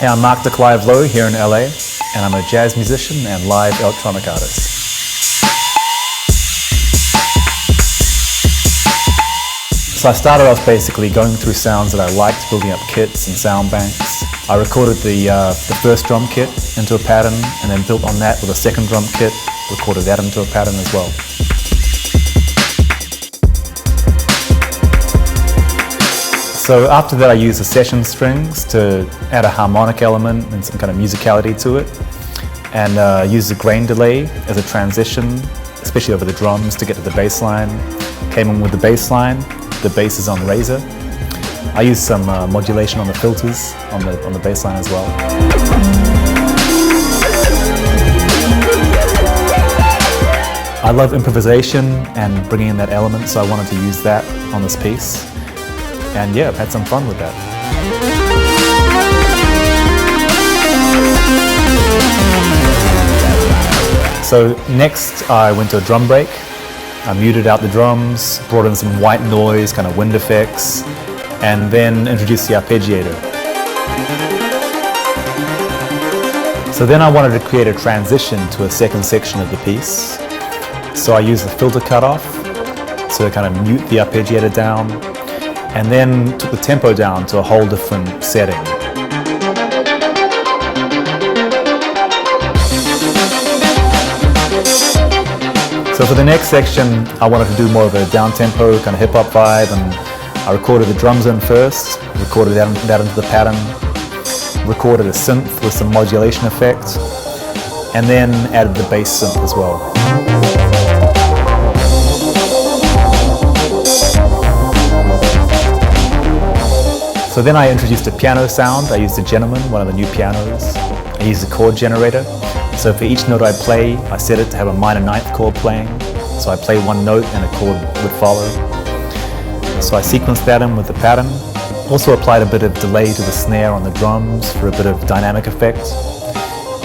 Hey, I'm Mark de Clive-Lowe here in LA, and I'm a jazz musician and live electronic artist. So I started off basically going through sounds that I liked, building up kits and sound banks. I recorded the first drum kit into a pattern, and then built on that with a second drum kit, recorded that into a pattern as well. So after that I used the session strings to add a harmonic element and some kind of musicality to it, and used the grain delay as a transition, especially over the drums to get to the bass line. Came in with the bass line. The bass is on Razor. I used some modulation on the filters on the bass line as well. I love improvisation and bringing in that element, so I wanted to use that on this piece. And yeah, I've had some fun with that. So next I went to a drum break. I muted out the drums, brought in some white noise, kind of wind effects, and then introduced the arpeggiator. So then I wanted to create a transition to a second section of the piece. So I used the filter cutoff to kind of mute the arpeggiator down, and then took the tempo down to a whole different setting. So for the next section, I wanted to do more of a down-tempo kind of hip-hop vibe, and I recorded the drums in first, recorded that into the pattern, recorded a synth with some modulation effect, and then added the bass synth as well. So then I introduced a piano sound. I used a Gentleman, one of the new pianos. I used a chord generator. So for each note I play, I set it to have a minor ninth chord playing. So I play one note and a chord would follow. So I sequenced that in with the pattern. Also applied a bit of delay to the snare on the drums for a bit of dynamic effect.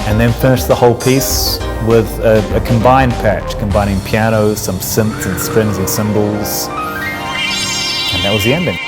And then finished the whole piece with a combined patch, combining piano, some synths and strings and cymbals. And that was the ending.